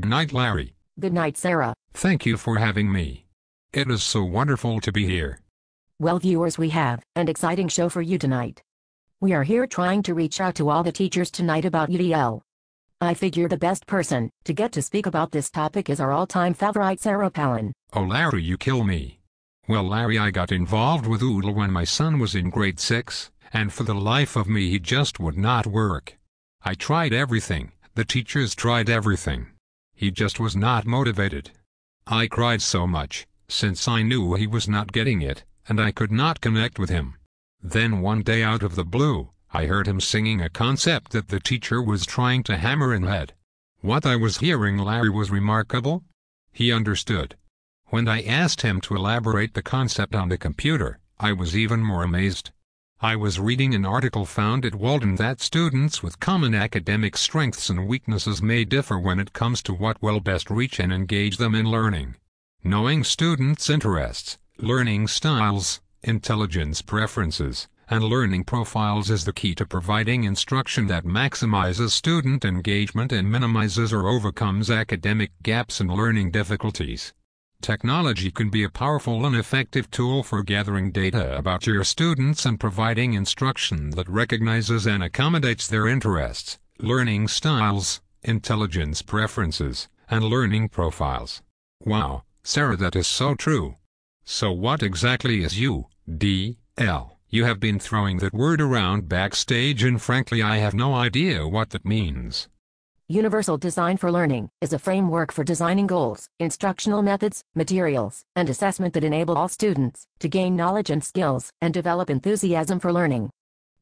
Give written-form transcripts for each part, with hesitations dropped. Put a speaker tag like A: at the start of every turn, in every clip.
A: Good night, Larry.
B: Good night, Sarah.
A: Thank you for having me. It is so wonderful to be here.
B: Well, viewers, we have an exciting show for you tonight. We are here trying to reach out to all the teachers tonight about UDL. I figure the best person to get to speak about this topic is our all-time favorite Sarah Palin.
A: Oh, Larry, you kill me. Well, Larry, I got involved with UDL when my son was in grade 6, and for the life of me he just would not work. I tried everything, the teachers tried everything. He just was not motivated. I cried so much, since I knew he was not getting it, and I could not connect with him. Then one day out of the blue, I heard him singing a concept that the teacher was trying to hammer in head. What I was hearing, Larry, was remarkable. He understood. When I asked him to elaborate the concept on the computer, I was even more amazed. I was reading an article found at Walden that students with common academic strengths and weaknesses may differ when it comes to what will best reach and engage them in learning. Knowing students' interests, learning styles, intelligence preferences, and learning profiles is the key to providing instruction that maximizes student engagement and minimizes or overcomes academic gaps and learning difficulties. Technology can be a powerful and effective tool for gathering data about your students and providing instruction that recognizes and accommodates their interests, learning styles, intelligence preferences, and learning profiles. Wow, Sarah, that is so true. So what exactly is UDL? You have been throwing that word around backstage, and frankly I have no idea what that means.
B: Universal Design for Learning is a framework for designing goals, instructional methods, materials, and assessment that enable all students to gain knowledge and skills and develop enthusiasm for learning.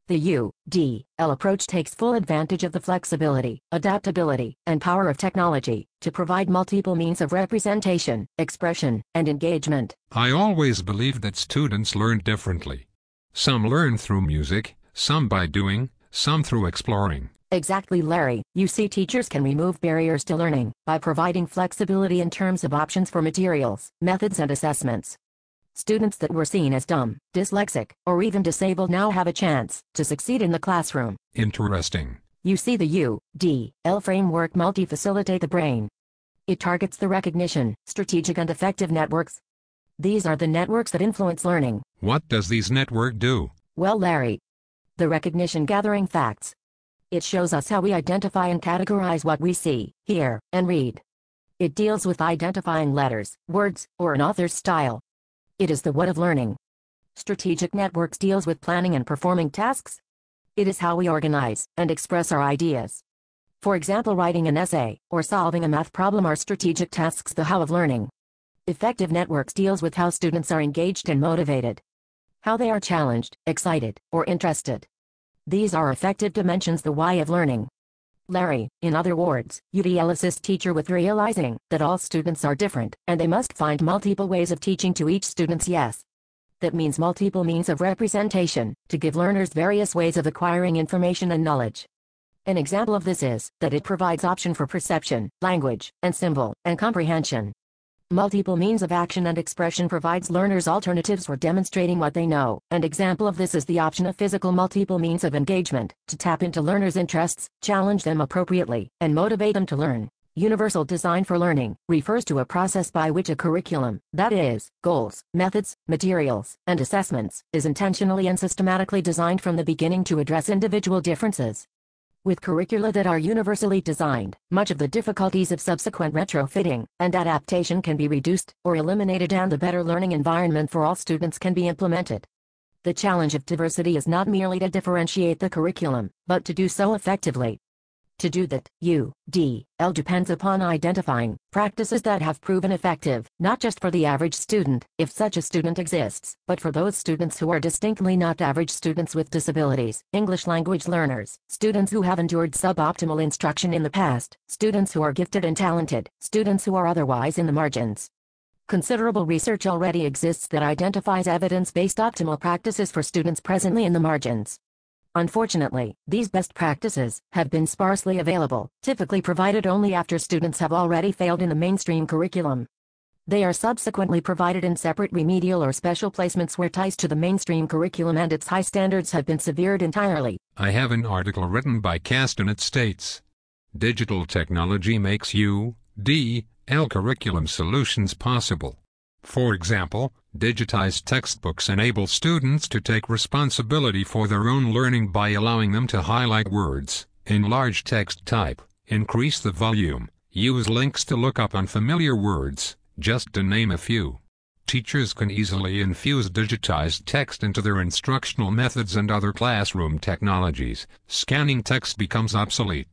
B: The UDL approach takes full advantage of the flexibility, adaptability, and power of technology to provide multiple means of representation, expression, and engagement.
A: I always believed that students learn differently. Some learn through music, some by doing, some through exploring.
B: Exactly, Larry. You see, teachers can remove barriers to learning by providing flexibility in terms of options for materials, methods, and assessments. Students that were seen as dumb, dyslexic, or even disabled now have a chance to succeed in the classroom.
A: Interesting.
B: You see, the UDL framework multi-facilitate the brain. It targets the recognition, strategic and effective networks. These are the networks that influence learning.
A: What does these networks do?
B: Well, Larry, the recognition gathering facts. It shows us how we identify and categorize what we see, hear, and read. It deals with identifying letters, words, or an author's style. It is the what of learning. Strategic networks deals with planning and performing tasks. It is how we organize and express our ideas. For example, writing an essay or solving a math problem are strategic tasks, the how of learning. Effective networks deals with how students are engaged and motivated. How they are challenged, excited, or interested. These are effective dimensions, the why of learning. Larry, in other words, UDL assists teacher with realizing that all students are different, and they must find multiple ways of teaching to each student's yes. That means multiple means of representation, to give learners various ways of acquiring information and knowledge. An example of this is that it provides option for perception, language, and symbol, and comprehension. Multiple means of action and expression provides learners alternatives for demonstrating what they know. An example of this is the option of physical multiple means of engagement, to tap into learners' interests, challenge them appropriately, and motivate them to learn. Universal Design for Learning refers to a process by which a curriculum, that is, goals, methods, materials, and assessments, is intentionally and systematically designed from the beginning to address individual differences. With curricula that are universally designed, much of the difficulties of subsequent retrofitting and adaptation can be reduced or eliminated, and the better learning environment for all students can be implemented. The challenge of diversity is not merely to differentiate the curriculum, but to do so effectively. To do that, UDL depends upon identifying practices that have proven effective, not just for the average student, if such a student exists, but for those students who are distinctly not average students with disabilities, English language learners, students who have endured suboptimal instruction in the past, students who are gifted and talented, students who are otherwise in the margins. Considerable research already exists that identifies evidence-based optimal practices for students presently in the margins. Unfortunately, these best practices have been sparsely available, typically provided only after students have already failed in the mainstream curriculum. They are subsequently provided in separate remedial or special placements where ties to the mainstream curriculum and its high standards have been severed entirely.
A: I have an article written by Cast, and it states, "Digital technology makes UDL U.D.L. curriculum solutions possible. For example, digitized textbooks enable students to take responsibility for their own learning by allowing them to highlight words, enlarge text type, increase the volume, use links to look up unfamiliar words, just to name a few. Teachers can easily infuse digitized text into their instructional methods and other classroom technologies. Scanning text becomes obsolete.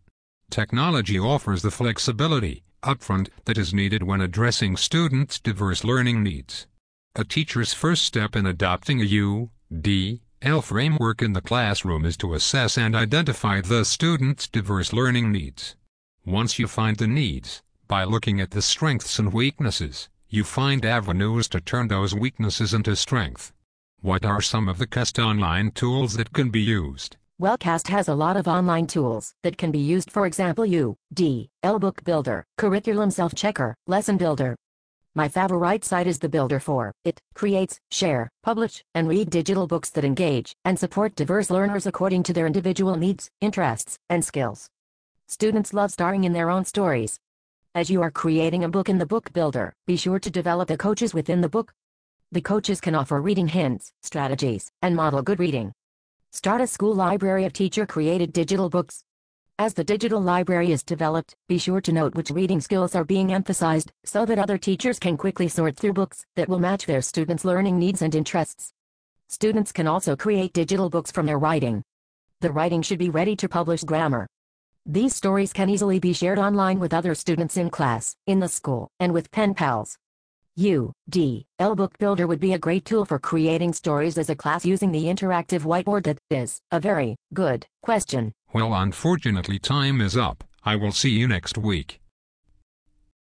A: Technology offers the flexibility, upfront, that is needed when addressing students' diverse learning needs. A teacher's first step in adopting a U.D.L. framework in the classroom is to assess and identify the student's diverse learning needs. Once you find the needs, by looking at the strengths and weaknesses, you find avenues to turn those weaknesses into strength. What are some of the CAST online tools that can be used?
B: Well, CAST has a lot of online tools that can be used, for example U.D.L. Book Builder, Curriculum Self-Checker, Lesson Builder. My favorite site is the Builder for it creates, share, publish, and read digital books that engage and support diverse learners according to their individual needs, interests, and skills. Students love starring in their own stories. As you are creating a book in the Book Builder, be sure to develop the coaches within the book. The coaches can offer reading hints, strategies, and model good reading. Start a school library of teacher-created digital books. As the digital library is developed, be sure to note which reading skills are being emphasized, so that other teachers can quickly sort through books that will match their students' learning needs and interests. Students can also create digital books from their writing. The writing should be ready to publish grammar. These stories can easily be shared online with other students in class, in the school, and with pen pals. U.D.L. Book Builder would be a great tool for creating stories as a class using the interactive whiteboard. That is a very good question.
A: Well, unfortunately time is up. I will see you next week.